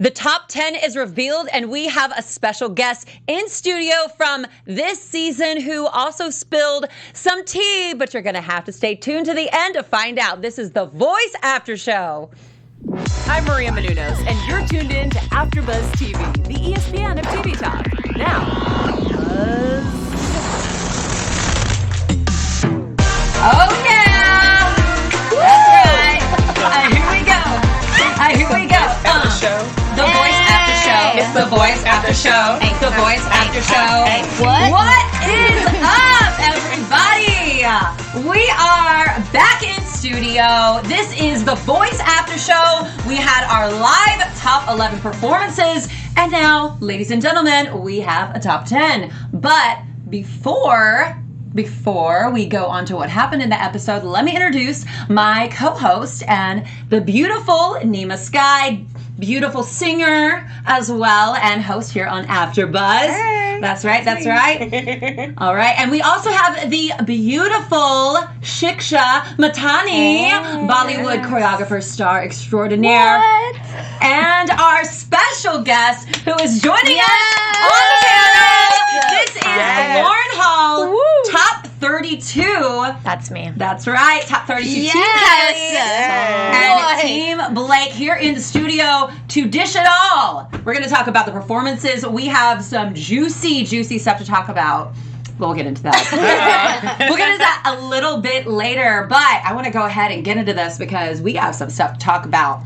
The top 10 is revealed, and we have a special guest in studio from this season who also spilled some tea, but you're going to have to stay tuned to the end to find out. This is the Voice After Show. I'm Maria Menounos, and you're tuned in to AfterBuz TV, the ESPN of TV talk. Now, Buzz. Oh, yeah! That's right. Here we go. Here we go. The Voice After Show. It's the Voice After Show. It's the Voice After Show. What is up, everybody? We are back in studio. This is the Voice After Show. We had our live top 11 performances, and now, ladies and gentlemen, we have a top 10. But before we go on to what happened in the episode, let me introduce my co-host and the beautiful Neema Skye, beautiful singer as well, and host here on AfterBuz. Hey, that's right. All right, and we also have the beautiful Shiksha Mahtani, Bollywood choreographer, star extraordinaire. What? And our special guest who is joining us on the panel. This is Lauren Hall, top 32. That's me. That's right, top 32. Yes. And Team Blake here in the studio to dish it all. We're going to talk about the performances. We have some juicy stuff to talk about. We'll get into that. We'll get into that a little bit later, but I want to go ahead and get into this because we have some stuff to talk about.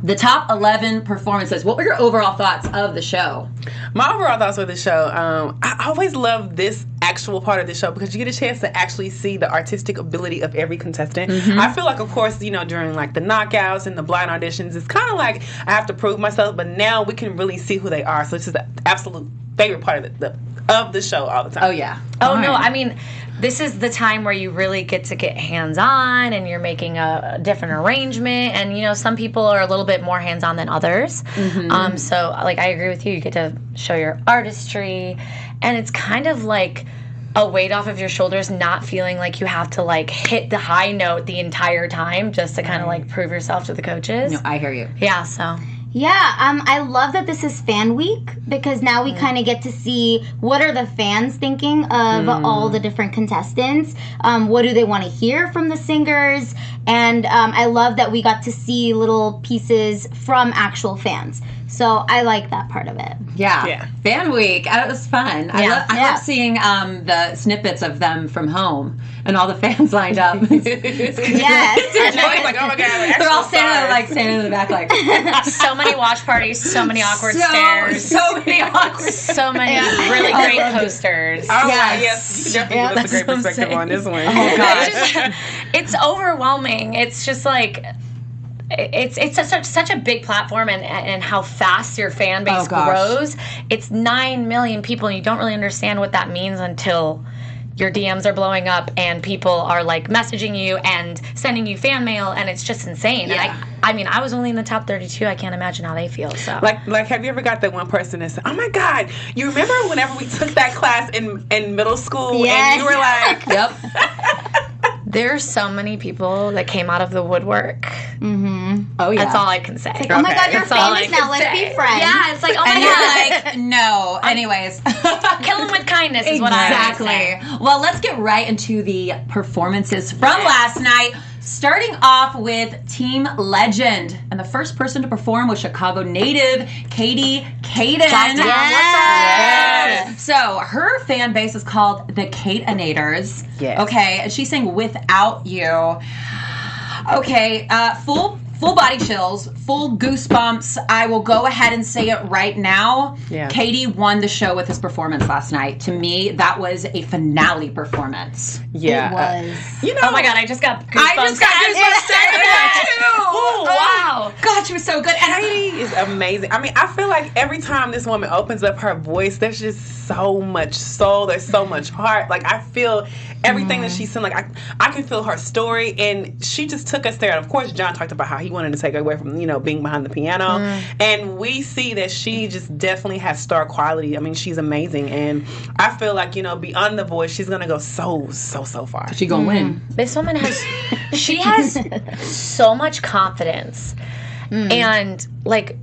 The top 11 performances. What were your overall thoughts of the show? My overall thoughts of the show, I always love this actual part of the show because you get a chance to actually see the artistic ability of every contestant. Mm-hmm. I feel like, of course, during like the knockouts and the blind auditions, it's kind of like I have to prove myself, but now we can really see who they are. So it's just the absolute favorite part of the show all the time. Oh, yeah. No, I mean, this is the time where you really get to get hands-on and you're making a different arrangement. And, some people are a little bit more hands-on than others. Mm-hmm. So, like, I agree with you. You get to show your artistry. And it's kind of like a weight off of your shoulders, not feeling like you have to, like, hit the high note the entire time just to kind of, like, prove yourself to the coaches. No, I hear you. Yeah, so... Yeah, I love that this is fan week because now we kind of get to see what are the fans thinking of all the different contestants. What do they want to hear from the singers? And I love that we got to see little pieces from actual fans. So I like that part of it. Yeah. Fan week. It was fun. Yeah. I love seeing the snippets of them from home and all the fans lined up. Yes. Like, oh my God. They're all standing in the back like. So many watch parties, so many awkward stares. So many awkward So many really great posters. Oh, yes. You definitely give us a great perspective on this one. Oh, gosh. It's overwhelming. It's just like... It's such a big platform and how fast your fan base grows. It's 9 million people, and you don't really understand what that means until your DMs are blowing up and people are like messaging you and sending you fan mail, and it's just insane. Yeah. And I mean, I was only in the top 32. I can't imagine how they feel. So, like, have you ever got that one person that said, "Oh my God, you remember whenever we took that class in middle school?" Yes. And you were like, Yep. There's so many people that came out of the woodwork. Mm-hmm. Oh, yeah. That's all I can say. Like, oh my God, you're That's all I famous now. can Let's say. be friends. Yeah, it's like, oh my And God. you're like, no. Anyways. Kill them with kindness is what I always say. Exactly. Well, let's get right into the performances from last night. Starting off with Team Legend. And the first person to perform was Chicago native Katie Caden. Yes. So her fan base is called the Cadenators. Yes. Okay, and she sang Without You. Okay, full body chills, full goosebumps. I will go ahead and say it right now. Yeah. Katie won the show with his performance last night. To me, that was a finale performance. yeah. It was. Oh my God, I just got goosebumps. I just got goosebumps saying that too. Oh, wow. God, she was so good. And Katie is amazing. I mean, I feel like every time this woman opens up her voice, there's just so much soul. There's so much heart. Like, I feel everything that she's saying. Like, I can feel her story, and she just took us there. And of course, John talked about how he wanted to take her away from, being behind the piano. And we see that she just definitely has star quality. I mean, she's amazing. And I feel like, beyond the voice, she's going to go so far. she gonna win. This woman has so much confidence. And, like,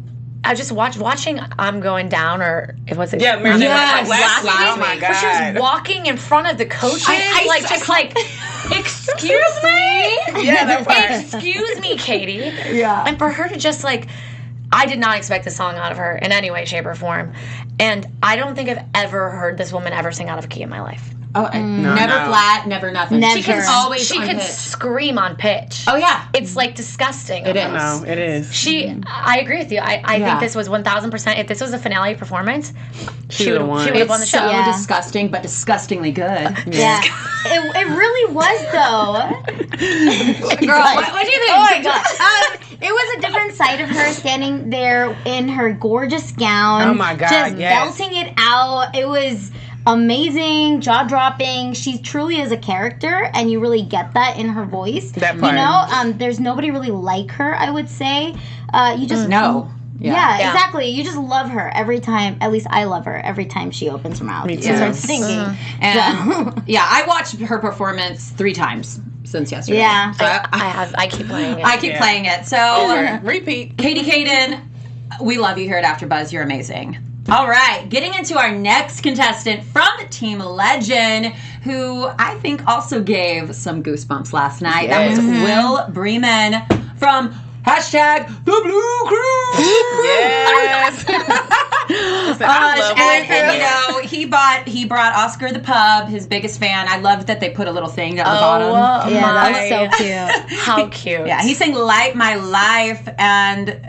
I just watching I'm Going Down, or it was it? Yeah, Mary Yes, last week. last Oh my week. God. But she was walking in front of the coaches, excuse me? Yeah, that part. Excuse me, Katie. Yeah. And for her to just like, I did not expect this song out of her in any way, shape, or form. And I don't think I've ever heard this woman ever sing out of key in my life. Oh, never flat, never nothing. Never. She can always She on could pitch. scream on pitch. Oh, yeah. It's like disgusting. It is. No, it is. I agree with you. I Yeah. think this was 1,000%. If this was a finale performance, she would have won the show. So Yeah. disgusting, but disgustingly good. Yeah. It really was, though. Girl, what do you think? Oh my god! It was a different side of her standing there in her gorgeous gown. Oh my God, Just yes. belting it out. It was amazing, jaw dropping. She truly is a character, and you really get that in her voice. That part. You know, there's nobody really like her. I would say. You just No. Yeah, Yeah. exactly. You just love her every time. At least I love her every time she opens her mouth Me and too. starts singing. And yeah, I watched her performance 3 times since yesterday. Yeah. So I keep playing it. I keep playing it. So, Repeat. Katie Caden, we love you here at AfterBuzz. You're amazing. All right, getting into our next contestant from Team Legend, who I think also gave some goosebumps last night. Yes. That was Will Bremen from #The Blue Crew. Yes. Listen, I love And you know, he brought Oscar the Pub, his biggest fan. I loved that they put a little thing at the bottom. Yeah, that was so cute. How cute. Yeah, he sang "Light My Life," and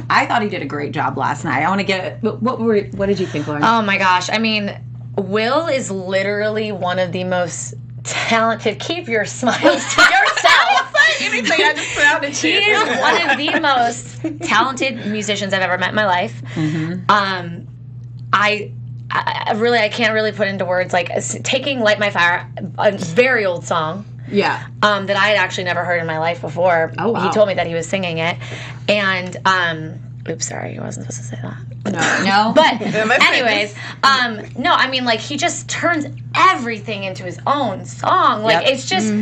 I thought he did a great job last night. I want to get what did you think, Lauren? Oh my gosh. I mean, Will is literally one of the most talented. Keep your smiles to yourself. Anything I just sounded He is one of the most talented musicians I've ever met in my life. I can't really put into words, like taking "Light My Fire," a very old song. Yeah. That I had actually never heard in my life before. Oh, wow. He told me that he was singing it. And, oops, sorry, he wasn't supposed to say that. No. But anyways, no, I mean, like, he just turns everything into his own song. Like, Yep. it's just...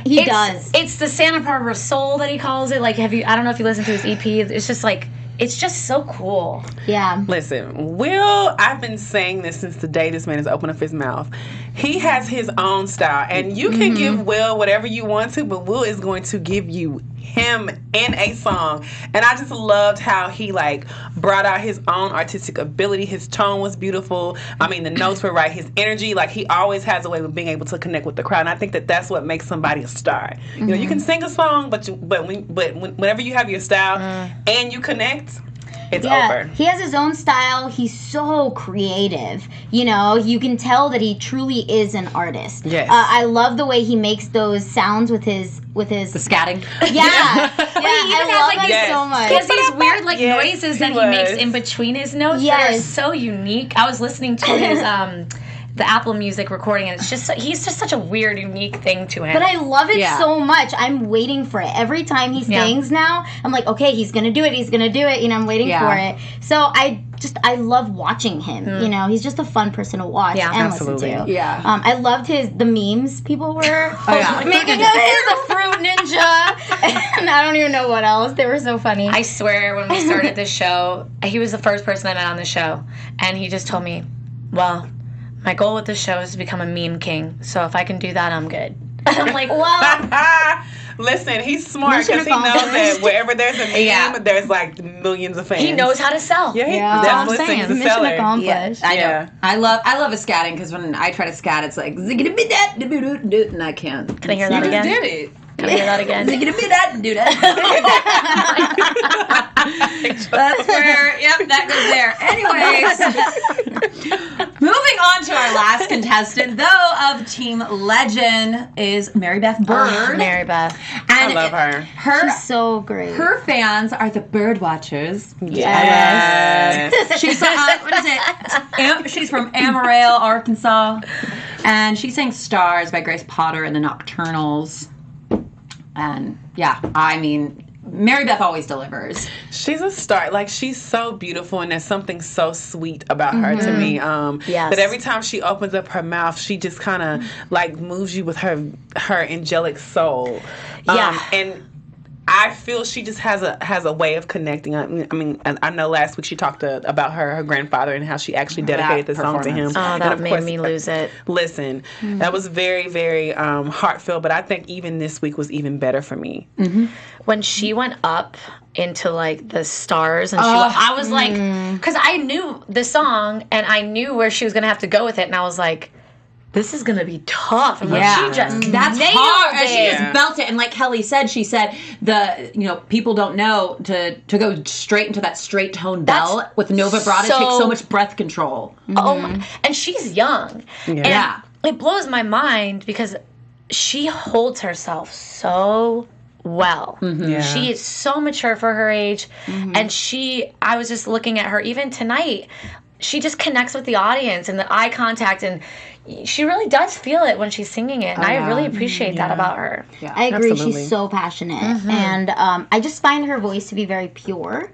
He does. It's the Santa Barbara Soul that he calls it. Like, I don't know if you listened to his EP. It's just, like, it's just so cool. Yeah. Listen, Will, I've been saying this since the day this man has opened up his mouth. He has his own style, and you can give Will whatever you want to, but Will is going to give you him in a song. And I just loved how he like brought out his own artistic ability. His tone was beautiful. I mean, the notes were right. His energy, like he always has a way of being able to connect with the crowd. And I think that that's what makes somebody a star. You know, you can sing a song, but whenever you have your style and you connect, it's over. He has his own style. He's so creative. You know, you can tell that he truly is an artist. Yes. I love the way he makes those sounds with his the scatting. Yeah. I love it so much. He has these weird like Yes, noises that he he makes was. in between his notes that are Yes. so unique. I was listening to his the Apple Music recording, and it's just he's just such a weird, unique thing to him. But I love it Yeah. so much. I'm waiting for it. Every time he sings now, I'm like, okay, he's going to do it. He's going to do it. You know, I'm waiting for it. So I love watching him. You know, he's just a fun person to watch and absolutely. listen to. Yeah. I loved the memes people were yeah. making of him, the fruit ninja. And I don't even know what else. They were so funny. I swear, when we started this show, he was the first person I met on the show, and he just told me, well, my goal with this show is to become a meme king. So if I can do that, I'm good. I'm like, well, Listen, he's smart because he knows that wherever there's a meme, there's like millions of fans. he knows how to sell. Yeah, Yeah. That's all I'm definitely saying. sings the Mission seller. accomplished. I know. Yeah. I love a scatting because when I try to scat, it's like ziggity bit that and I can't. Can I hear that again? Did it. Can I hear that again? Ziggity bit that do that. That's where. Yep, that goes there. Anyways, moving on to our last contestant, though, of Team Legend is Mary Beth Bird. Mary Beth. And I love her. She's so great. Her fans are the Bird Watchers. Yes. She's from, what is it? She's from Amarillo, Arkansas. And she sang Stars by Grace Potter and the Nocturnals. And yeah, I mean, Mary Beth always delivers. She's a star. Like, she's so beautiful, and there's something so sweet about her to me. Yes. That every time she opens up her mouth, she just kind of like moves you with her angelic soul. Yeah. And I feel she just has a way of connecting. I mean, I know last week she talked about her grandfather and how she actually dedicated the song to him. Oh, that made me lose it. Listen, that was very, very heartfelt, but I think even this week was even better for me. Mm-hmm. When she went up into like the stars and I was like, because I knew the song and I knew where she was going to have to go with it, and I was like, this is gonna be tough. And she just that's nailed hard. it. And she just belted. And like Kelly said, she said people don't know to go straight into that straight tone bell with no vibrato takes so much breath control. Oh my, and she's young. Yeah. And it blows my mind because she holds herself so well. She is so mature for her age. And I was just looking at her even tonight. She just connects with the audience and the eye contact, and she really does feel it when she's singing it, and I really appreciate that about her. Yeah, I agree. Absolutely. She's so passionate, and I just find her voice to be very pure,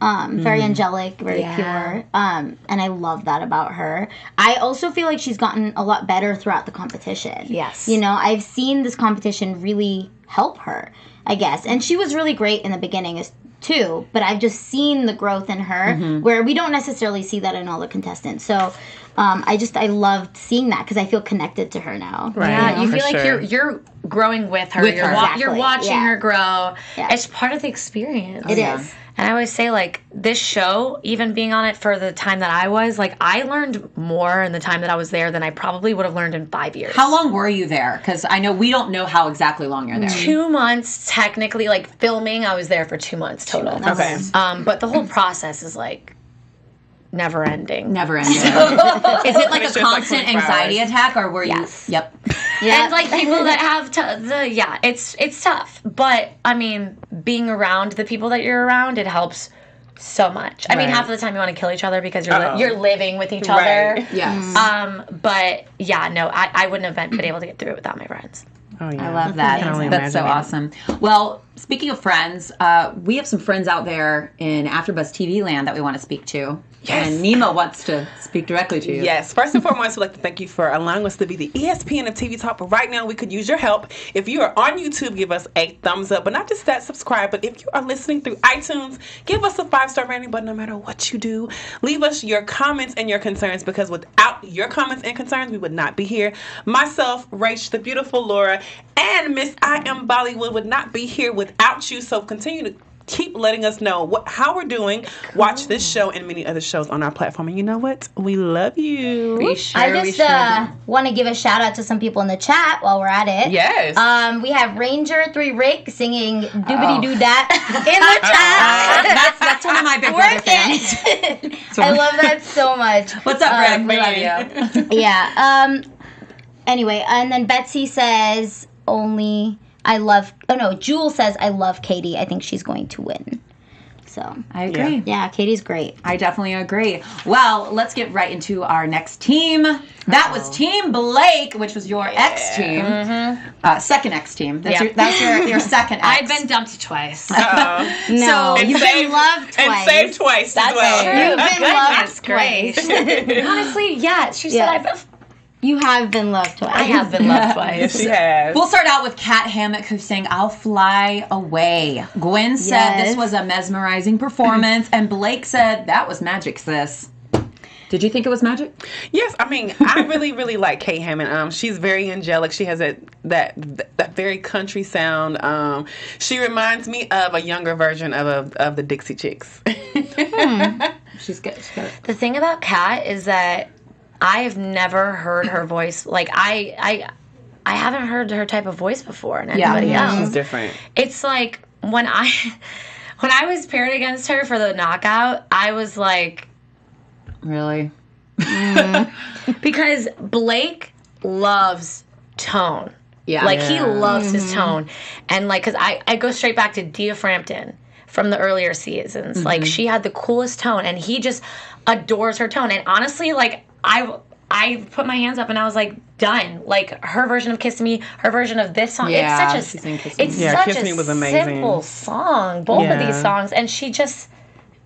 very angelic, very pure, and I love that about her. I also feel like she's gotten a lot better throughout the competition. Yes. I've seen this competition really help her, I guess, and she was really great in the beginning too, but I've just seen the growth in her where we don't necessarily see that in all the contestants. So I loved seeing that because I feel connected to her now. Right. Yeah, you feel like you're growing with her. You're watching her grow. Yeah. It's part of the experience. It is. And I always say, like, this show, even being on it for the time that I was, like, I learned more in the time that I was there than I probably would have learned in 5 years. How long were you there? Because I know we don't know how exactly long you're there. 2 months, technically. Like, filming, I was there for 2 months total. Okay. But the whole process is, like, never ending. Never ending. Is it like a constant anxiety attack, or were you? Yes. Yep. Yeah. And like people that have it's tough. But I mean, being around the people that you're around, it helps so much. I mean, half of the time you want to kill each other because you're living with each other. Yes. But yeah, no, I wouldn't have been able to get through it without my friends. Oh, yeah. I love that. That's so awesome. Well, speaking of friends, we have some friends out there in AfterBuzz TV land that we want to speak to. Yes. And Neema wants to speak directly to you. Yes. First and foremost, we'd like to thank you for allowing us to be the ESPN of TV Talk. But right now, we could use your help. If you are on YouTube, give us a thumbs up. But not just that, subscribe. But if you are listening through iTunes, give us a 5-star rating. But no matter what you do, leave us your comments and your concerns, because without your comments and concerns, we would not be here. Myself, Rach, the beautiful Laura, and Miss I Am Bollywood would not be here without you. So continue to keep letting us know how we're doing. Cool. Watch this show and many other shows on our platform. And you know what? We love you. I just want to give a shout out to some people in the chat while we're at it. Yes. We have Ranger3 Rick singing Doobity Doo Dat in the chat. That's one of my Big Brother fans. I love that so much. What's up, Rick? We love you. Yeah. Anyway, and then Betsy says Jewel says, I love Katie. I think she's going to win. So I agree. Yeah, Katie's great. I definitely agree. Well, let's get right into our next team. That was Team Blake, which was your ex team. Second ex team. That's your second ex. I've been dumped twice. No, you've been loved twice. And saved twice as well. True. You've been loved twice. Honestly, she said I've been... You have been loved twice. I have been loved twice. Yes, she has. We'll start out with Kat Hammock, who sang I'll Fly Away. Gwen said this was a mesmerizing performance, and Blake said that was magic, sis. Did you think it was magic? Yes, I mean, I really, really like Kate Hammond. She's very angelic. She has that very country sound. She reminds me of a younger version of the Dixie Chicks. She's good. The thing about Kat is that I have never heard her voice. Like, I haven't heard her type of voice before in anybody else. She's different. It's like when I was paired against her for the knockout, I was like, really? Because Blake loves tone. Yeah. Like, he loves his tone. And, like, because I go straight back to Dia Frampton from the earlier seasons. Like, she had the coolest tone, and he just adores her tone. And honestly, like, I put my hands up and I was like, done. Like, her version of Kiss Me, her version of this song. Yeah, it's such a Kiss Me was amazing. Simple song. Both of these songs. And she just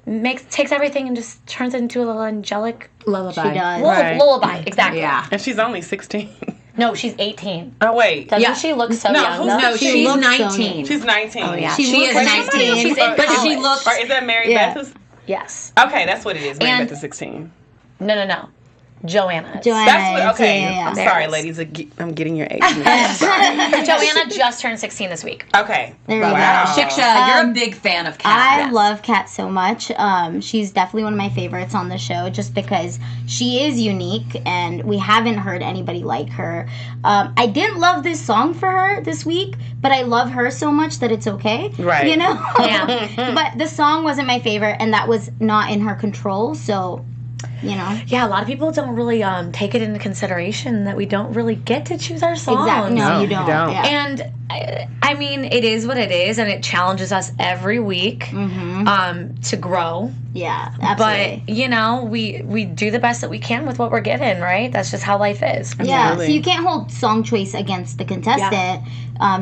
takes everything and just turns it into a little angelic lullaby. She does. Lullaby, exactly. Yeah. And she's only 16. No, she's 18. Oh, wait. Doesn't she look so No, young? who's- though? no, She's She looks so 19. She's 19. Oh, yeah. She She looks is like 19. She's in But she college. looks. Or is that Mary Yeah. Beth? Yes. Okay, that's what it is. Mary And- Beth is 16. No. Joanna. Joanna. That's what, okay. Yeah. I'm There sorry, it is. ladies. I'm getting your age mixed up. Joanna just turned 16 this week. Okay. There we go. Wow. Shiksha, you're a big fan of Kat. I love Kat so much. She's definitely one of my favorites on the show just because she is unique and we haven't heard anybody like her. I didn't love this song for her this week, but I love her so much that it's okay. Right. You know? Yeah. But the song wasn't my favorite and that was not in her control, so, you know. Yeah, a lot of people don't really take it into consideration that we don't really get to choose our songs. Exactly. No, you don't. Yeah. And I mean, it is what it is, and it challenges us every week to grow. Yeah, absolutely. But you know, we do the best that we can with what we're given, right? That's just how life is. Yeah, Absolutely. so you can't hold song choice against the contestant,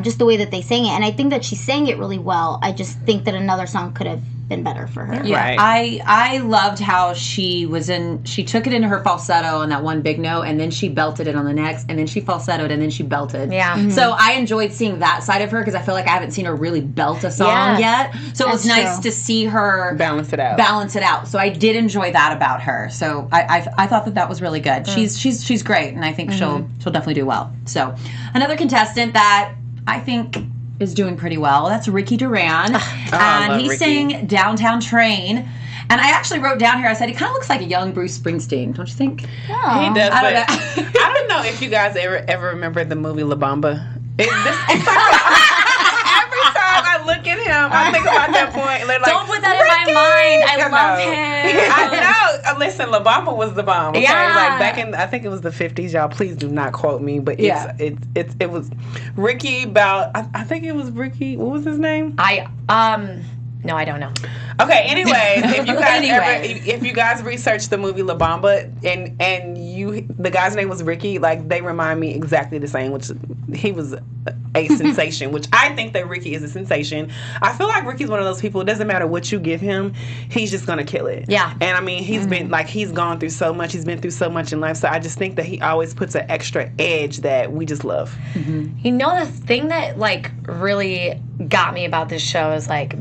just the way that they sang it. And I think that she sang it really well. I just think that another song could have been better for her. Yeah, Right. I loved how she took it into her falsetto on that one big note, and then she belted it on the next, and then she falsettoed, and then she belted. Yeah. So I enjoyed seeing that side of her because I feel like I haven't seen her really belt a song yet. So it was That's nice true. to see her Balance it out. balance it out. So I did enjoy that about her. So I thought that was really good. She's great, and I think she'll definitely do well. So another contestant that I think is doing pretty well. That's Ricky Duran, I and love he Ricky. sang "Downtown Train." And I actually wrote down here. I said he kind of looks like a young Bruce Springsteen, don't you think? He does, I but don't know. I don't know if you guys ever remember the movie La Bamba. It's like, every time I look at him, I think about that point. And they're like, Don't put that in my mind. I love him. I know. Listen, La Bamba was the bomb. Okay? Yeah. Like back in, I think it was the 50s. Y'all, please do not quote me, but it was Ricky about. I think it was Ricky. What was his name? No, I don't know. Okay. Anyway, if you guys Anyway. if you guys research the movie La Bamba and the guy's name was Ricky, like they remind me exactly the same. Which he was a sensation. Which I think that Ricky is a sensation. I feel like Ricky's one of those people. It doesn't matter what you give him, he's just gonna kill it. Yeah. And I mean, he's been like he's gone through so much. He's been through so much in life. So I just think that he always puts an extra edge that we just love. You know, the thing that like really got me about this show is like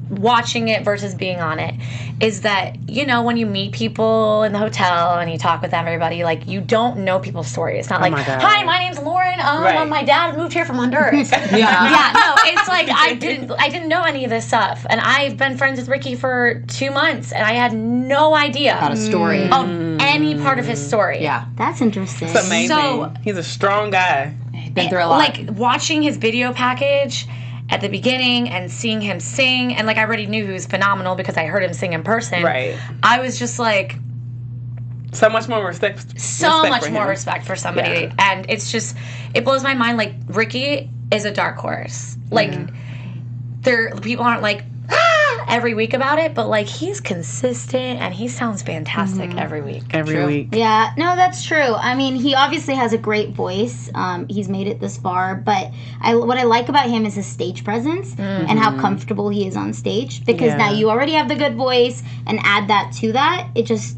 watching it versus being on it is that, you know, when you meet people in the hotel and you talk with everybody, like you don't know people's story. It's not like, my God. hi, my name's Lauren. Right. My dad moved here from Honduras. Yeah, no, it's like I didn't know any of this stuff, and I've been friends with Ricky for 2 months, and I had no idea About a story. of any part of his story. Yeah, That's interesting. It's amazing. So- He's a strong guy. been through a lot. Like watching his video package at the beginning and seeing him sing, and like I already knew he was phenomenal because I heard him sing in person. Right. I was just like, So much more respect. so much for more him. respect for somebody, Yeah. and it's just, it blows my mind. Like Ricky is a dark horse. Like people aren't like every week about it, but like he's consistent and he sounds fantastic every week. Every week. Yeah, no, that's true. I mean, he obviously has a great voice. He's made it this far, but what I like about him is his stage presence and how comfortable he is on stage. Because now you already have the good voice, and add that to that, it just,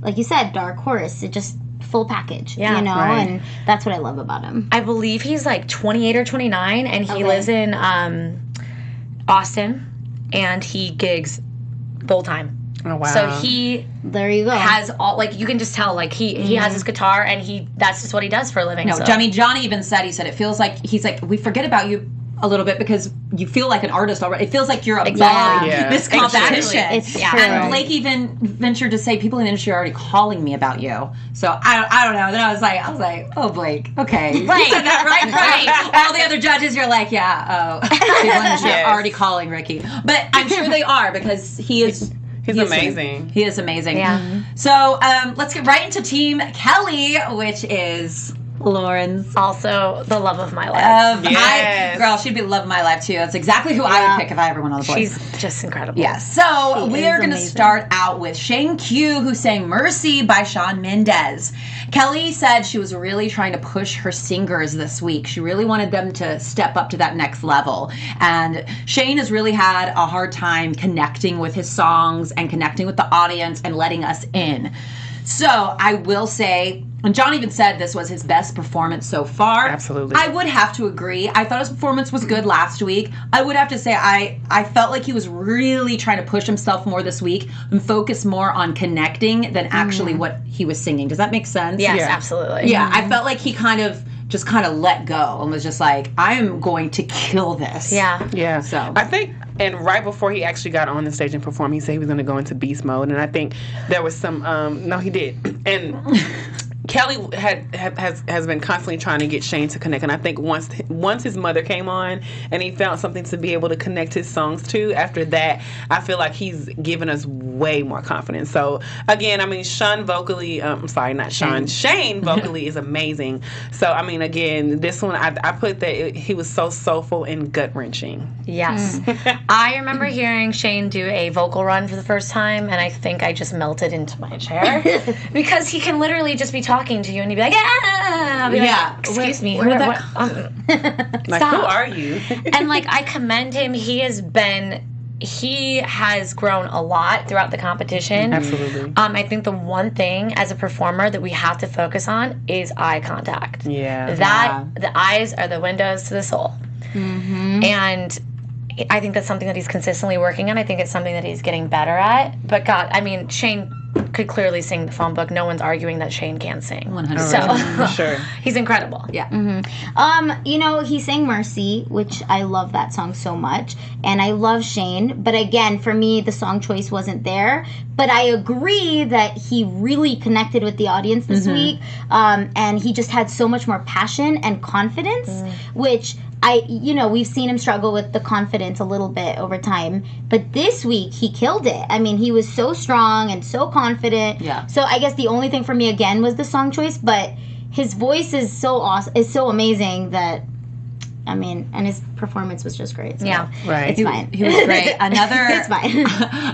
like you said, dark horse. It just full package, Yeah. you know, Right. and that's what I love about him. I believe he's like 28 or 29, and he Okay. lives in Austin, and he gigs full time. Oh wow. So he There you go. has all, like, you can just tell, like he has his guitar, and that's just what he does for a living. No, so. I mean, Johnny even said, he said, it feels like, he's like, we forget about you a little bit because you feel like an artist already. It feels like you're above Exactly. Yeah. this Exactly. competition. It's Yeah. true. And Blake even ventured to say people in the industry are already calling me about you. So I don't know. Then I was like, oh, Blake, okay. Right. You said that right. All the other judges, you're like, yeah, oh, people in the industry Yes. are already calling Ricky. But I'm sure they are because he is. He's amazing. He is amazing. Yeah. So let's get right into Team Kelly, which is Lauren's. Also the love of my life. Yes. Girl, she'd be the love of my life too. That's exactly who I would pick if I ever went on The Voice. She's just incredible. Yes. So She we is are going to amazing. start out with Shane Q, who sang Mercy by Shawn Mendes. Kelly said she was really trying to push her singers this week. She really wanted them to step up to that next level. And Shane has really had a hard time connecting with his songs and connecting with the audience and letting us in. So I will say And John even said this was his best performance so far. Absolutely. I would have to agree. I thought his performance was good last week. I would have to say I felt like he was really trying to push himself more this week and focus more on connecting than actually what he was singing. Does that make sense? Yes, absolutely. Yeah, I felt like he kind of let go and was just like, I am going to kill this. Yeah. Yeah. So I think, and right before he actually got on the stage and performed, he said he was going to go into beast mode. And I think there was some, no, he did. And Kelly has been constantly trying to get Shane to connect, and I think once his mother came on and he found something to be able to connect his songs to, after that, I feel like he's given us way more confidence. So again, I mean, Shane vocally is amazing. So I mean, again, this one I put that he was so soulful and gut wrenching. Yes. I remember hearing Shane do a vocal run for the first time, and I think I just melted into my chair because he can literally just be talking to you and you'd be like, I'll be like, excuse me, like, stop. who are you? And like, I commend him. He has grown a lot throughout the competition. Absolutely. I think the one thing as a performer that we have to focus on is eye contact. Yeah. The eyes are the windows to the soul. Mm-hmm. And I think that's something that he's consistently working on. I think it's something that he's getting better at. But God, I mean, Shane could clearly sing the phone book. No one's arguing that Shane can't sing. 100%. So Sure. he's incredible. Yeah. Mm-hmm. He sang Mercy, which I love that song so much. And I love Shane. But again, for me, the song choice wasn't there. But I agree that he really connected with the audience this week. And he just had so much more passion and confidence, which we've seen him struggle with the confidence a little bit over time, but this week he killed it. I mean, he was so strong and so confident. Yeah. So I guess the only thing for me again was the song choice, but his voice is so awesome, is so amazing that, I mean, and his performance was just great. So Yeah. Right. It's fine. He was great. It's fine.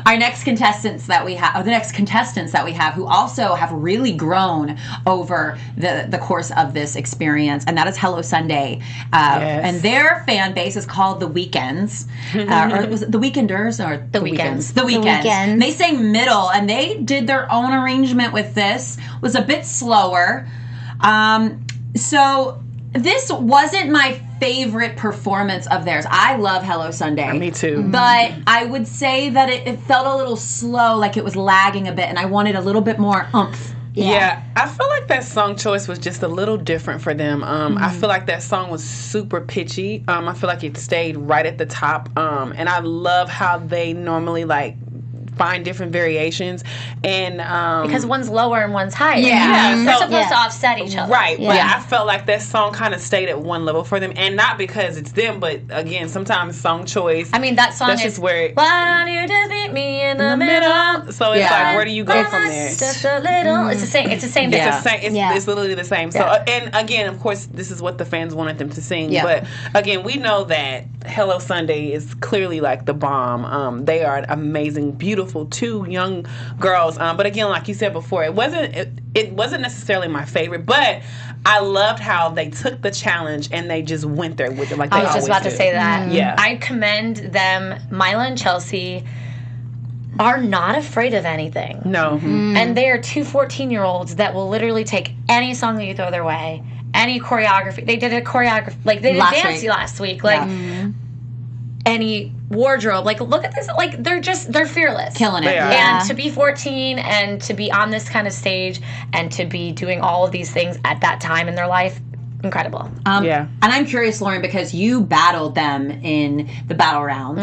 Our next contestants that we have, who also have really grown over the course of this experience, and that is Hello Sunday. Yes. And their fan base is called The Weekends. Or was it The Weekenders or The Weekends? The Weekends. Weekends. They sang middle, and they did their own arrangement with this. It was a bit slower. So this wasn't my favorite performance of theirs. I love Hello Sunday. Me too. But I would say that it felt a little slow, like it was lagging a bit, and I wanted a little bit more oomph. Yeah, I feel like that song choice was just a little different for them. I feel like that song was super pitchy. I feel like it stayed right at the top. And I love how they normally find different variations, and Because one's lower and one's higher. Yeah. They're supposed to offset each other. right. But Yeah. I felt like that song kind of stayed at one level for them, and not because it's them, but again, sometimes song choice. I mean, that song That's is just where why don't you just meet me in the middle? So it's Yeah. like, where do you go from there? Just a little. It's the same. It's the same thing. Yeah. It's the same. It's literally the same. So, Yeah. and again, of course, this is what the fans wanted them to sing. Yeah. But again, we know that Hello Sunday is clearly like the bomb. They are amazing, beautiful, two young girls. But again, like you said before, it wasn't necessarily my favorite, but I loved how they took the challenge and they just went there with it. Like they I was just always about to do. say that. Yeah. I commend them. Mila and Chelsea are not afraid of anything. No. And they are two 14-year-olds that will literally take any song that you throw their way, any choreography. They did a choreography, like they did Dancy last week, like any wardrobe. Like, look at this. Like, they're fearless. Killing it. They are. Yeah. And to be 14 and to be on this kind of stage and to be doing all of these things at that time in their life, incredible. Yeah. And I'm curious, Lauren, because you battled them in the battle rounds.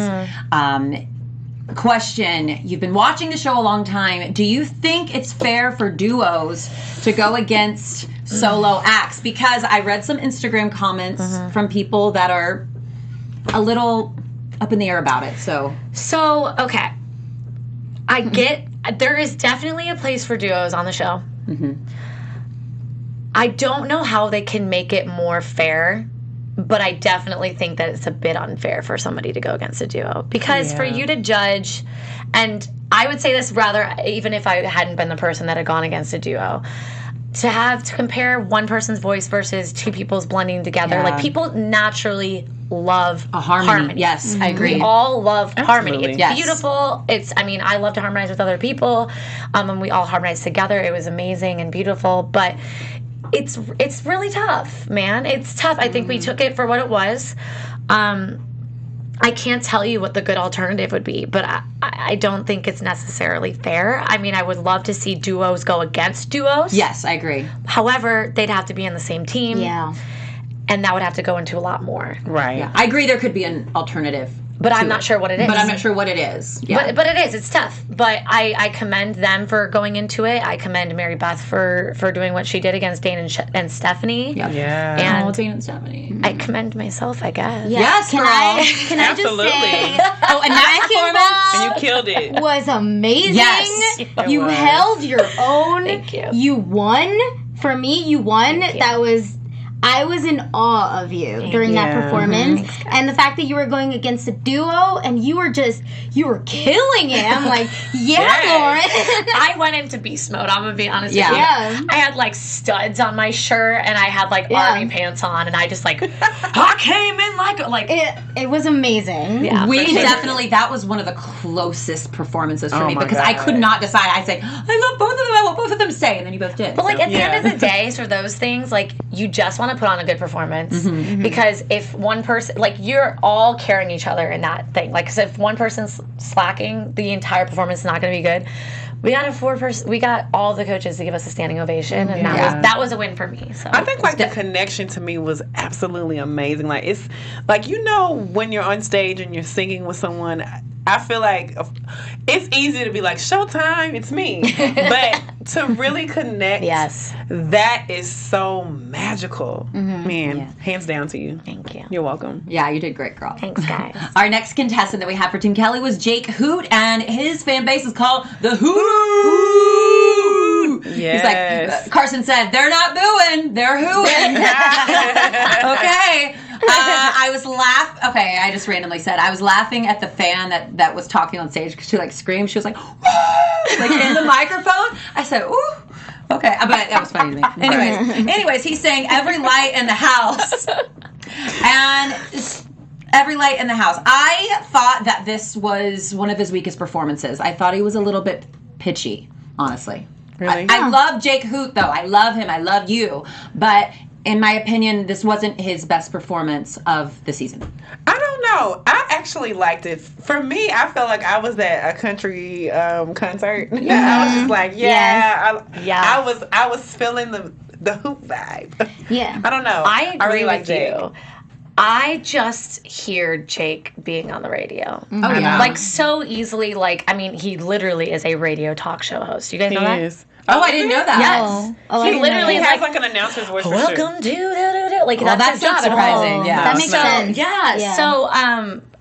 Question, you've been watching the show a long time. Do you think it's fair for duos to go against solo acts? Because I read some Instagram comments from people that are a little up in the air about it. So Okay. I get, there is definitely a place for duos on the show. I don't know how they can make it more fair, but I definitely think that it's a bit unfair for somebody to go against a duo. Because for you to judge, and I would say this rather, even if I hadn't been the person that had gone against a duo, to compare one person's voice versus two people's blending together, Yeah. like people naturally love A harmony. Yes, I agree. We all love harmony. It's Yes. beautiful. I love to harmonize with other people, and we all harmonized together. It was amazing and beautiful, but it's really tough, man. It's tough. I think we took it for what it was. I can't tell you what the good alternative would be, but I don't think it's necessarily fair. I mean, I would love to see duos go against duos. Yes, I agree. However, they'd have to be on the same team. Yeah. And that would have to go into a lot more. Right. Yeah, I agree there could be an alternative. But I'm not sure what it is. But I'm not sure what it is. Yeah. But it is. It's tough. But I commend them for going into it. I commend Mary Beth for doing what she did against Dane and Stephanie. Yeah. Yeah. And Dane and Stephanie. I commend myself, I guess. Yeah. Yes, can girl. I Absolutely. just say Oh, and that performance. And you killed it. was amazing. Yes, it You was. held your own. Thank you. You won. For me, you won. Thank you. I was in awe of you during that you. performance. And the fact that you were going against a duo and you were killing it. I'm like, yeah, Yes. Lauren. I went into beast mode. I'm gonna be honest Yeah. with you. Yeah. I had like studs on my shirt and I had like Yeah. army pants on and I just like I came in like It was amazing. yeah. We for sure. definitely, that was one of the closest performances for Oh me my because I God. could not decide. I'd say, I love both of them. I want both of them to stay. And then you both did. But like at the Yeah. end of the day, for those things, like you just want to put on a good performance because if one person, like you're all carrying each other in that thing. Like, 'cause if one person's slacking, the entire performance is not going to be good. We got we got all the coaches to give us a standing ovation, and Yeah. that was a win for me. So I think like the connection to me was absolutely amazing. Like it's like when you're on stage and you're singing with someone, I feel like it's easy to be like showtime, it's me, but to really connect, yes, that is so magical. Man, hands down to you. thank you. You're welcome. Yeah, you did great, girl. Thanks, guys. Our next contestant that we have for Team Kelly was Jake Hoot, and his fan base is called the Hoot. Yes. He's like, Carson said, they're not booing, they're hooing. Okay. I was okay, I just randomly said, I was laughing at the fan that was talking on stage because she like screamed. She was like, "Woo!" Like in the microphone. I said, ooh. Okay, but that was funny to me. Anyways, he's saying every light in the house. And every light in the house. I thought that this was one of his weakest performances. I thought he was a little bit pitchy, honestly. Really? I love Jake Hoot, though. I love him. I love you. But in my opinion, this wasn't his best performance of the season. I don't know. I actually liked it. For me, I felt like I was at a country concert. I was just like, I was feeling the Hoot vibe. Yeah. I don't know. I agree really like with Jake. you. I just hear Jake being on the radio. Oh, yeah. Like so easily, like, I mean, he literally is a radio talk show host. You guys know that? He is. Oh, I didn't know that. Yes. Oh, I He didn't know literally He that. has like an announcer's voice for sure. Welcome to do-do-do. Like, Well, that's his that's job. not surprising. Oh, Yeah. that makes So- sense. Yeah. Yeah. So,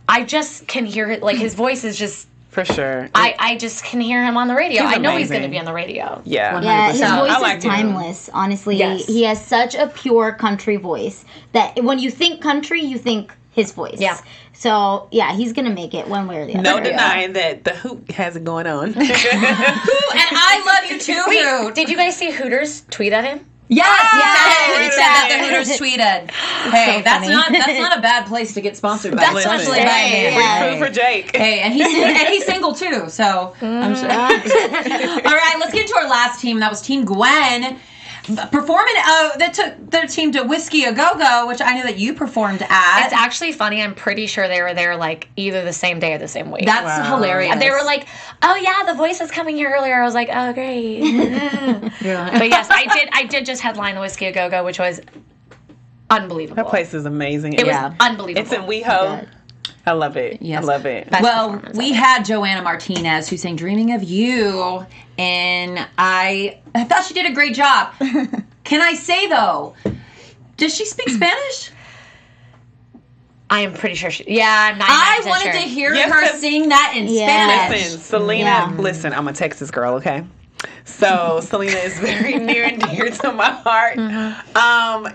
I just can hear it. Like, his voice is just, For sure. I just can hear him on the radio. He's I know he's amazing. going to be on the radio. Yeah. Yeah, his 100%. voice I like is him. timeless. Honestly, Yes. he has such a pure country voice that when you think country, you think his voice. Yeah. So yeah, he's gonna make it one way or the other. No denying that the Hoot has it going on. And I love you too, Hoot. Did you guys see Hooters tweet at him? Yes, Yes. he said that the Hooters tweeted. Hey, So that's funny. not a bad place to get sponsored by, That's Listen. especially by a man. Yeah. Free food for Jake. Hey, and he's single too, so I'm sure. All right, let's get into our last team. That was Team Gwen. Performing, that took their team to Whiskey A Go Go, which I knew that you performed at. It's actually funny. I'm pretty sure they were there like either the same day or the same week. That's Wow. hilarious. And they were like, "Oh yeah, the Voice is coming here earlier." I was like, "Oh great." But yes, I did just headline the Whiskey A Go Go, which was unbelievable. That place is amazing. It was Yeah. unbelievable. It's in WeHo. I love it. Yes. I love it. Best Well, performance we ever. had Joanna Martinez who sang "Dreaming of You," and I thought she did a great job. Can I say though, does she speak Spanish? I am pretty sure she. Yeah, I'm not. I wanted to hear Yes, her 'cause- sing that in Yeah. Spanish. Listen, Selena, Yeah. listen, I'm a Texas girl, okay? So Selena is very near and dear to my heart.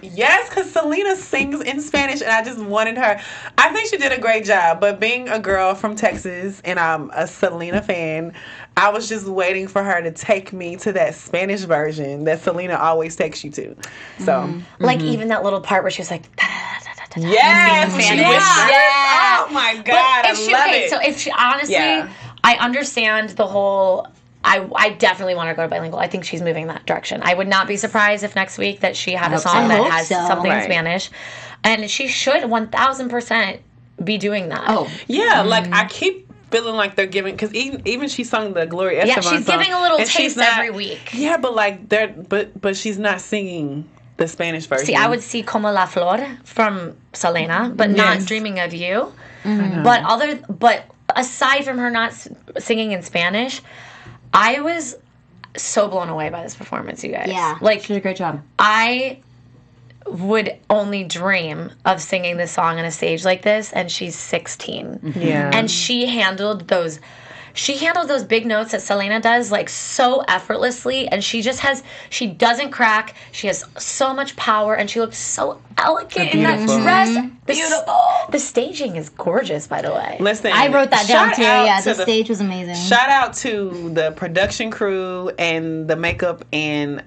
Yes, because Selena sings in Spanish, and I just wanted her. I think she did a great job. But being a girl from Texas, and I'm a Selena fan, I was just waiting for her to take me to that Spanish version that Selena always takes you to. So, Like even that little part where she was like, yes, Spanish. Yeah. Oh my God, I love it. So if she honestly, Yeah. I understand the whole. I definitely want her to go to bilingual. I think she's moving in that direction. I would not be surprised if next week that she had a song I that hope has so. something in Right. Spanish, and she should 1,000% be doing that. Oh, Yeah, like I keep feeling like they're giving, because even she sung the Gloria Estefan yeah, she's song, giving a little and she's taste not- every week. Yeah, but like but she's not singing the Spanish version. See, I would see Como la Flor from Selena, but not Yes. Dreaming of You. But aside from her not singing in Spanish, I was so blown away by this performance, you guys. Yeah. Like, she did a great job. I would only dream of singing this song on a stage like this, and she's 16. Yeah. And she handled those big notes that Selena does like so effortlessly, and she doesn't crack. She has so much power, and she looks so elegant in that Beautiful. dress. Beautiful. The staging is gorgeous, by the way. Listen, I wrote that down shout too. out Yeah, to the stage was amazing. Shout out to the production crew and the makeup and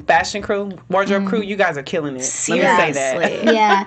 fashion crew, wardrobe crew. You guys are killing it. Let me say that. Seriously. Yeah.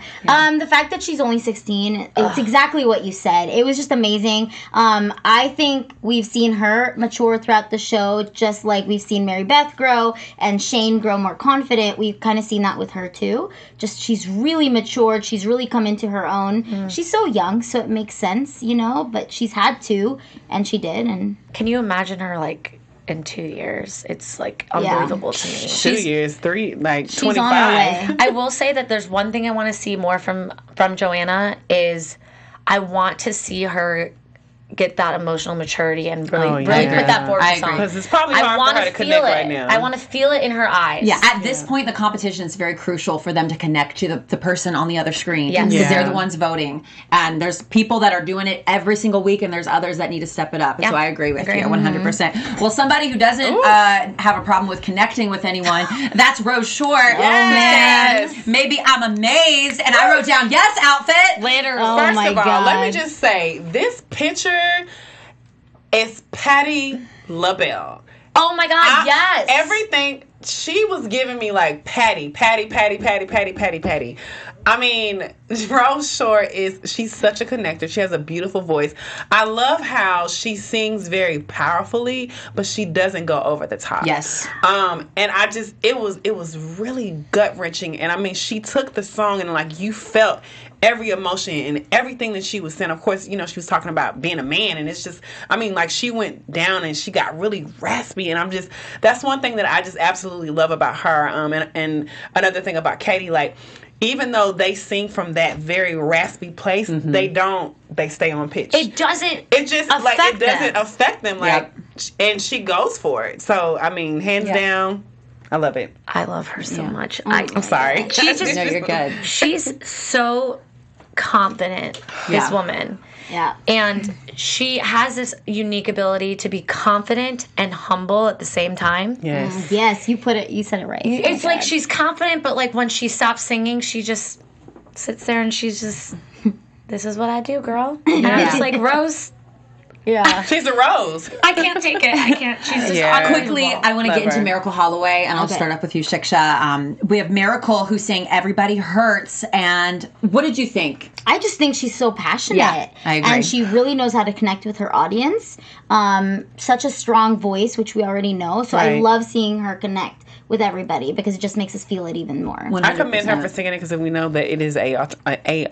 The fact that she's only 16, it's exactly what you said. It was just amazing. I think we've seen her mature throughout the show, just like we've seen Mary Beth grow and Shane grow more confident. We've kind of seen that with her too. Just she's really matured. She's really come into her own. She's so young, so it makes sense, but she's had to, and she did. And Can you imagine her like in 2 years? It's like unbelievable to me. 2 years, 3, like she's 25. on her way. I will say that there's one thing I want to see more from Joanna is I want to see her get that emotional maturity and really put that forward I in song. agree. Because it's probably I hard for want her to to feel connect it. right now. I want to feel it in her eyes. Yeah, at this point, the competition is very crucial for them to connect to the person on the other screen. Yes. Because they're Yeah. the ones voting. And there's people that are doing it every single week, and there's others that need to step it up. Yeah. So I agree with Agree. you 100%. Well, somebody who doesn't have a problem with connecting with anyone, that's Rose Short. Yes. Man, maybe I'm amazed. And I wrote down, yes, outfit. Later. Oh First my of all, let me God. just say, this picture is Patti LaBelle. Oh my God, yes. Everything, she was giving me like Patti. I mean, Rose Short she's such a connector. She has a beautiful voice. I love how she sings very powerfully, but she doesn't go over the top. Yes. And it was really gut wrenching. And I mean, she took the song and like you felt every emotion and everything that she was saying. Of course, she was talking about being a man, and it's just, I mean, like she went down and she got really raspy, and that's one thing that I just absolutely love about her. And another thing about Katie, like, even though they sing from that very raspy place, they stay on pitch. It doesn't affect them. Like, and she goes for it. So, I mean, hands down, I love it. I love her so much. I'm sorry. She's just, No, you're good. She's so confident, this Yeah. woman. Yeah. And she has this unique ability to be confident and humble at the same time. Yes. Yes, you said it right. It's like she's confident, but like when she stops singing, she just sits there and she's just, this is what I do, girl. And I'm just like, Rose, Yeah. She's a Rose. I can't take it. I can't. She's just Yeah. Quickly, I want to get into Clever. Miracle Holloway, and I'll Okay. start up with you, Shiksha. We have Miracle, who sang "Everybody Hurts," and what did you think? I just think she's so passionate. Yeah, I agree. And she really knows how to connect with her audience. Such a strong voice, which we already know. So I Right. love seeing her connect with everybody because it just makes us feel it even more. 100%. I commend her for singing it because we know that it is a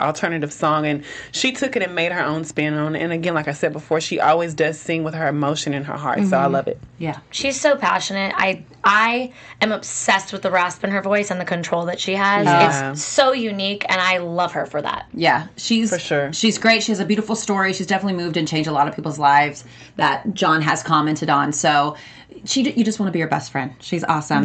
alternative song, and she took it and made her own spin on it. And again, like I said before, she always does sing with her emotion in her heart. So I love it. Yeah. She's so passionate. I am obsessed with the rasp in her voice and the control that she has. Yeah. It's so unique, and I love her for that. Yeah, she's For sure. She's great. She has a beautiful story. She's definitely moved and changed a lot of people's lives that John has commented on. So you just want to be her best friend. She's awesome.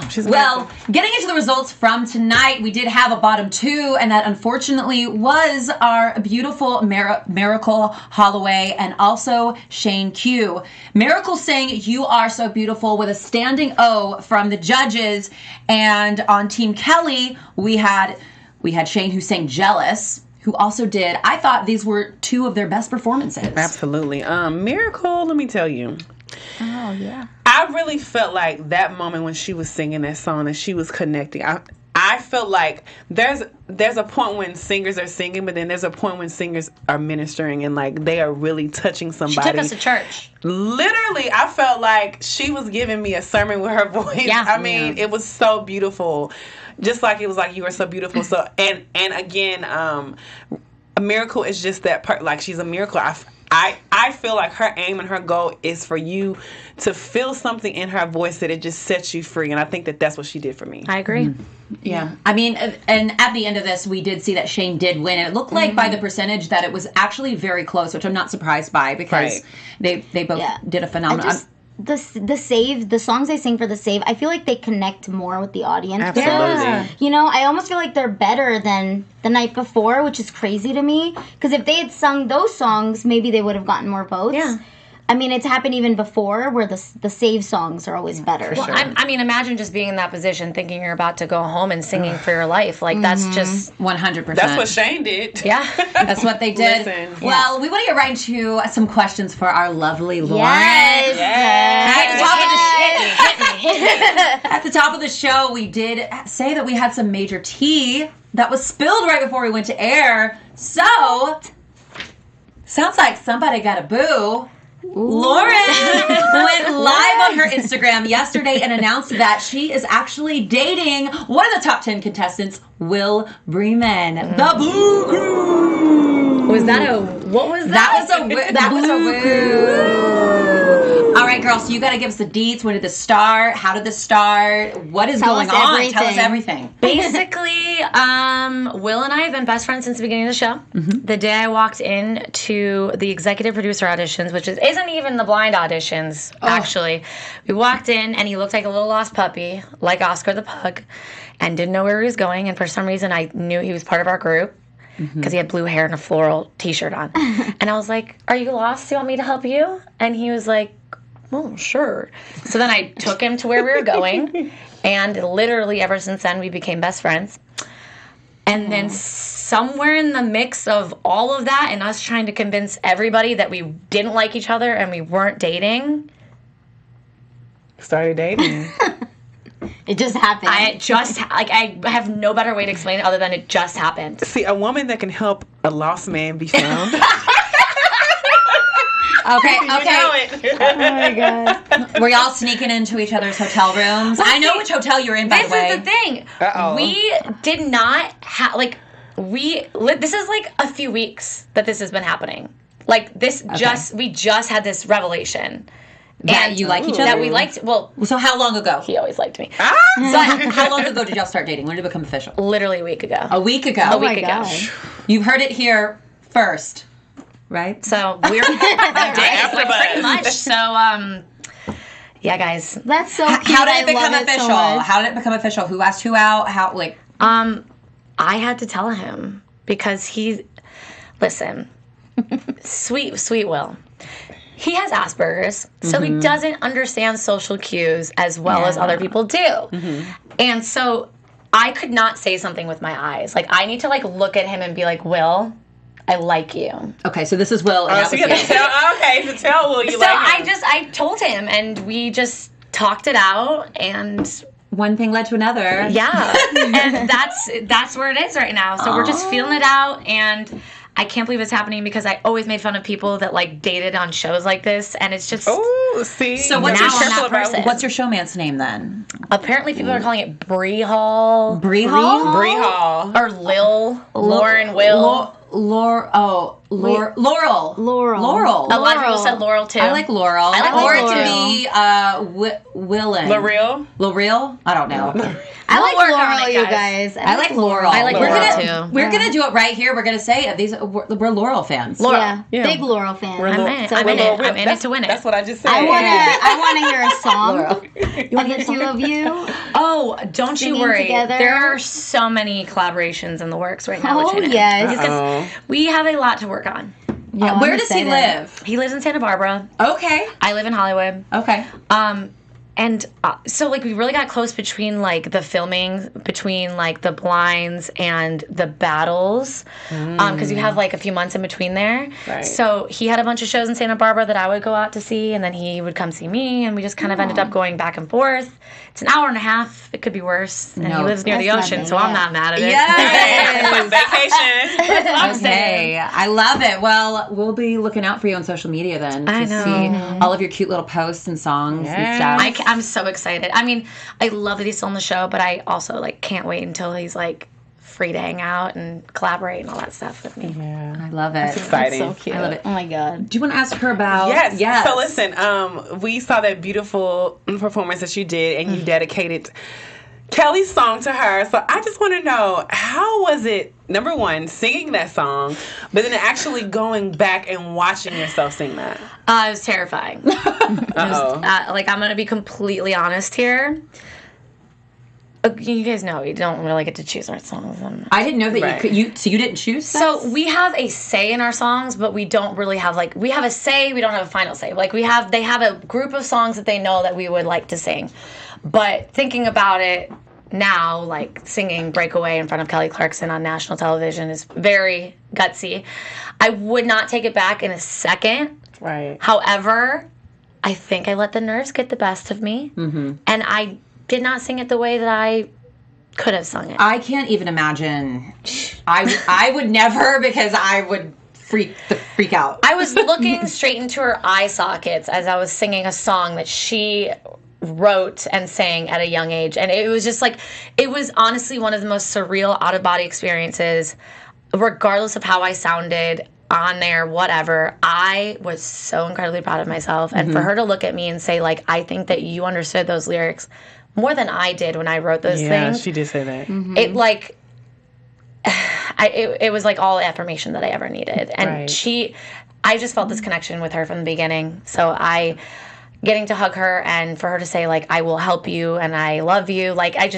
She's Well, getting into the results from tonight, we did have a bottom two, and that unfortunately was our beautiful Miracle Holloway and also Shane Q. Miracle sang "You Are So Beautiful" with a standing O from the judges, and on Team Kelly, we had Shane, who sang "Jealous," who also did. I thought these were two of their best performances. Absolutely. Miracle, let me tell you. Oh, yeah. I really felt like that moment when she was singing that song and she was connecting. I felt like there's a point when singers are singing, but then there's a point when singers are ministering and like they are really touching somebody. She took us to church. Literally, I felt like she was giving me a sermon with her voice. Yeah. I mean, it was so beautiful. Just like it was like, you are so beautiful. So and again, a miracle is just that part. Like, she's a miracle. I feel like her aim and her goal is for you to feel something in her voice that it just sets you free. And I think that that's what she did for me. I agree. Yeah. I mean, and at the end of this, we did see that Shane did win. And it looked like by the percentage that it was actually very close, which I'm not surprised by because they both did a phenomenal. The songs they sing for the save, I feel like they connect more with the audience. Absolutely. Yeah. You know, I almost feel like they're better than the night before, which is crazy to me. Because if they had sung those songs, maybe they would have gotten more votes. Yeah. I mean, it's happened even before where the save songs are always better. Well, I mean, imagine just being in that position, thinking you're about to go home and singing for your life. Like, that's just 100%. That's what Shane did. Yeah. That's what they did. Listen. Well, we want to get right into some questions for our lovely Lauren. Yes. At the top of the show, we did say that we had some major tea that was spilled right before we went to air. So, sounds like somebody got a boo. Lauren went live on her Instagram yesterday and announced that she is actually dating one of the top 10 contestants, Will Bremen. The Boo Crew. Was that a... What was that? That was a woo. All right, girls, so you got to give us the deets. When did this start? How did this start? What is going on? Everything. Tell us everything. Basically, Will and I have been best friends since the beginning of the show. The day I walked in to the executive producer auditions, which isn't even the blind auditions, actually. We walked in, and he looked like a little lost puppy, like Oscar the Pug, and didn't know where he was going. And for some reason, I knew he was part of our group because he had blue hair and a floral T-shirt on. And I was like, "Are you lost? Do you want me to help you?" And he was like, "Oh, sure." So then I took him to where we were going, and literally ever since then we became best friends. And then somewhere in the mix of all of that and us trying to convince everybody that we didn't like each other and we weren't dating, Started dating. It just happened. I have no better way to explain it other than it just happened. See, a woman that can help a lost man be found. Okay. You know it. Oh my god. Were y'all sneaking into each other's hotel rooms? I know which hotel you're in, by the way. This is the thing. Uh-oh. We did not have, this is like a few weeks that this has been happening. Like, we just had this revelation. That you like each other? That we liked, well, So how long ago? he always liked me. So how long ago did y'all start dating? When did it become official? Literally a week ago. A week ago. A week my ago. God. You've heard it here first, right? So we're pretty much. So yeah, guys. That's so cute. How did it I become love official? so much. How did it become official? Who asked who out? How I had to tell him because listen, sweet Will. He has Asperger's, so he doesn't understand social cues as well as other people do. And so I could not say something with my eyes. Like, I need to look at him and be like, "Will, I like you." Okay, so this is Will, and that So was you you. gotta tell Will you So like him. I told him, and we just talked it out, and One thing led to another. yeah, and that's where it is right now. So we're just feeling it out, and I can't believe it's happening because I always made fun of people that dated on shows like this, and it's just Oh, see. So what's Now your, I'm that person. what's your showman's name then? apparently people are calling it Bree Hall Bree Hall? Bree Hall. or Lil Lauren Will. Laurel. Laurel. A lot of people said Laurel too. I like Laurel. I like or Laurel. it can be Willin. L'Oreal? I don't know. I like work on Laurel, it, you guys. guys. I like Laurel. I like We're Laurel gonna- too. We're gonna do it right here. We're gonna say it. We're Laurel fans. Laurel. Yeah. Yeah. Big Laurel fan. I'm in it. I'm in it. I'm in it to win it. That's what I just said. I wanna hear a song Laurel. of the two of you. Oh, don't you Singing worry. together. There are so many collaborations in the works right now. Oh, with Hoot. yes. Because we have a lot to work on. Yeah. Oh, Where I'm does he excited. live? He lives in Santa Barbara. Okay. I live in Hollywood. Okay. And so, like, we really got close between, like, the filming, between, like, the blinds and the battles. Because you have, like, a few months in between there. Right. So he had a bunch of shows in Santa Barbara that I would go out to see, and then he would come see me, and we just kind of ended up going back and forth. It's an hour and a half. It could be worse. And he lives near the that's ocean, nothing, so I'm not mad at it. Yes. Vacation. Okay, I love it. Well, we'll be looking out for you on social media then to I know. see all of your cute little posts and songs and stuff. I'm so excited. I mean, I love that he's still on the show, but I also, like, can't wait until he's, like, free to hang out and collaborate and all that stuff with me. I love it. It's exciting. So cute. I love it. Oh my God. Do you want to ask her about? Yes. So listen, we saw that beautiful performance that you did, and you dedicated Kelly's song to her. So I just want to know, how was it, number one, singing that song, but then actually going back and watching yourself sing that? It was terrifying. Like, I'm going to be completely honest here. You guys know we don't really get to choose our songs. I didn't know that so you didn't choose. So we have a say in our songs, but we don't really have, like, we have a say, we don't have a final say. Like, they have a group of songs that they know that we would like to sing. But thinking about it now, like, singing Breakaway in front of Kelly Clarkson on national television is very gutsy. I would not take it back in a second. Right. However, I think I let the nerves get the best of me. Mm-hmm. And I did not sing it the way that I could have sung it. I can't even imagine. I would never, because I would freak out. I was looking straight into her eye sockets as I was singing a song that she wrote and sang at a young age. And it was just like, it was honestly one of the most surreal out-of-body experiences, regardless of how I sounded on there, whatever. I was so incredibly proud of myself. And for her to look at me and say, like, I think that you understood those lyrics more than I did when I wrote those things. Yeah, she did say that. It, like, it was like all affirmation that I ever needed. And I just felt this connection with her from the beginning. So getting to hug her and for her to say, like, I will help you and I love you. Like, I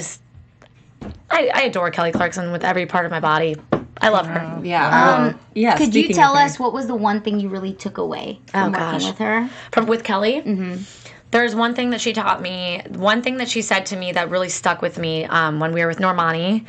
adore Kelly Clarkson with every part of my body. I love her. Yeah. Could you tell us what was the one thing you really took away from working with her? With Kelly? Mm-hmm. There's one thing that she taught me, one thing that she said to me that really stuck with me when we were with Normani.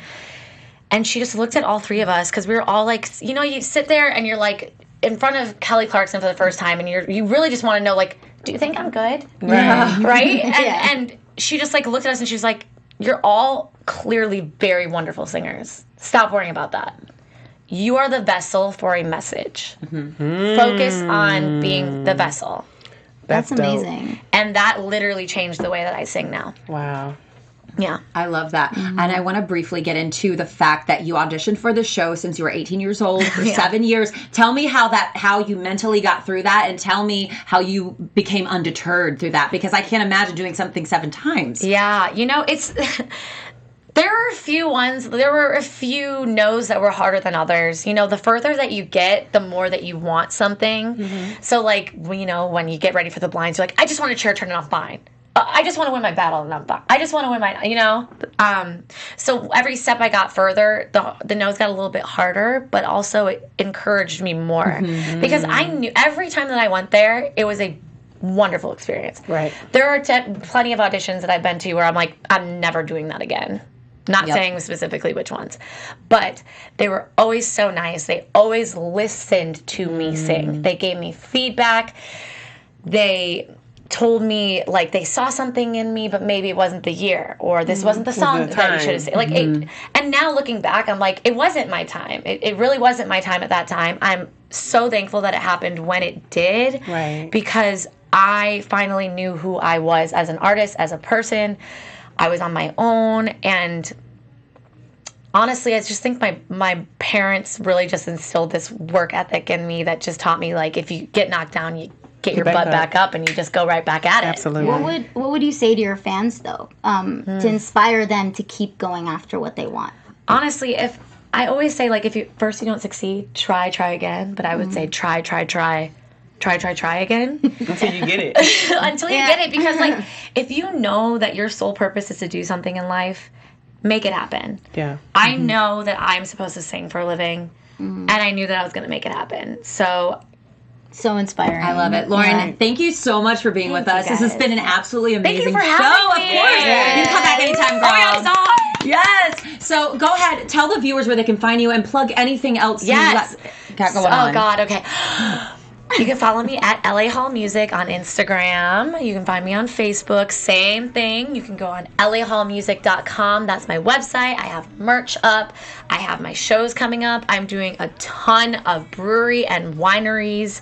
And she just looked at all three of us because we were all like, you know, you sit there and you're like in front of Kelly Clarkson for the first time and you really just want to know, like, do you think I'm good? Right? And she just, like, looked at us and she was like, you're all clearly very wonderful singers. Stop worrying about that. You are the vessel for a message. Mm-hmm. Focus on being the vessel. That's amazing. And that literally changed the way that I sing now. Wow. Yeah. I love that. And I want to briefly get into the fact that you auditioned for the show since you were 18 years old for 7 years. Tell me how you mentally got through that, and tell me how you became undeterred through that, because I can't imagine doing something 7 times. Yeah. You know, it's... There were a few no's that were harder than others. You know, the further that you get, the more that you want something. Mm-hmm. So, like, you know, when you get ready for the blinds, you're like, I just want a chair turn off fine. I just want to win my battle and I'm fine. I just want to win my, you know. So every step I got further, the no's got a little bit harder, but also it encouraged me more. Mm-hmm. Because I knew every time that I went there, it was a wonderful experience. Right. There are plenty of auditions that I've been to where I'm like, I'm never doing that again. Not saying specifically which ones, but they were always so nice. They always listened to me sing. They gave me feedback. They told me, like, they saw something in me, but maybe it wasn't the year, or this wasn't the song that you should have sang. Like, and now looking back, I'm like, it wasn't my time. It really wasn't my time at that time. I'm so thankful that it happened when it did, because I finally knew who I was as an artist, as a person. I was on my own, and honestly, I just think my parents really just instilled this work ethic in me that just taught me, like, if you get knocked down, you get your butt back up and you just go right back at it. Absolutely. What would you say to your fans, though, to inspire them to keep going after what they want? Honestly, if I always say, like, if you don't succeed, try again. But I would say try again. Until you get it. Until you get it. Because, like, if you know that your sole purpose is to do something in life, make it happen. Yeah. I know that I'm supposed to sing for a living, and I knew that I was going to make it happen. So So inspiring. I love it. Lauren, thank you so much for being with us. This has been an absolutely amazing for show. having me. Of course. Yes. You can come back anytime, girl. Oh, my God, Yes. So go ahead, tell the viewers where they can find you and plug anything else Yes. you got going on. Oh, God, okay. You can follow me at LA Hall Music on Instagram. You can find me on Facebook. Same thing. You can go on lahallmusic.com. That's my website. I have merch up. I have my shows coming up. I'm doing a ton of brewery and wineries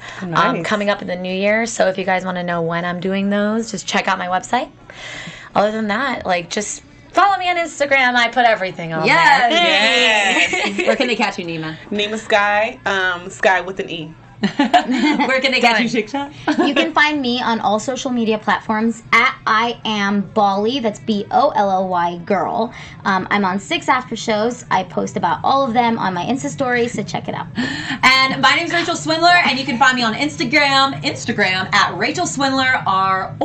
coming up in the new year. So if you guys want to know when I'm doing those, just check out my website. Other than that, just follow me on Instagram. I put everything on there. Yes. Where can they catch you, Neema? Neema Skye, Skye with an E. Where can they catch you, Shiksha? You can find me on all social media platforms at I am Bolly. That's BOLLY girl. I'm on 6 after shows. I post about all of them on my Insta stories, so check it out. And my name's Rachel Swindler, and you can find me on Instagram at Rachel Swindler or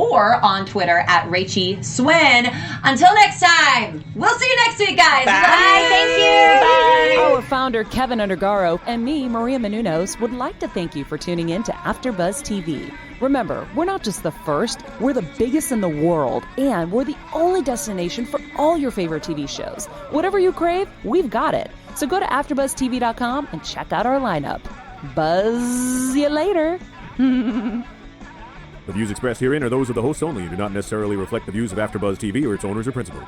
on Twitter at Rachie Swin. Until next time, we'll see you next week, guys. Bye. Thank you. Bye. Our founder, Kevin Undergaro, and me, Maria Menounos, would like to thank you for tuning in to AfterBuzz TV. Remember, we're not just the first, we're the biggest in the world, and we're the only destination for all your favorite TV shows. Whatever you crave, we've got it. So go to AfterBuzzTV.com and check out our lineup. Buzz you later. The views expressed herein are those of the hosts only and do not necessarily reflect the views of AfterBuzz TV or its owners or principals.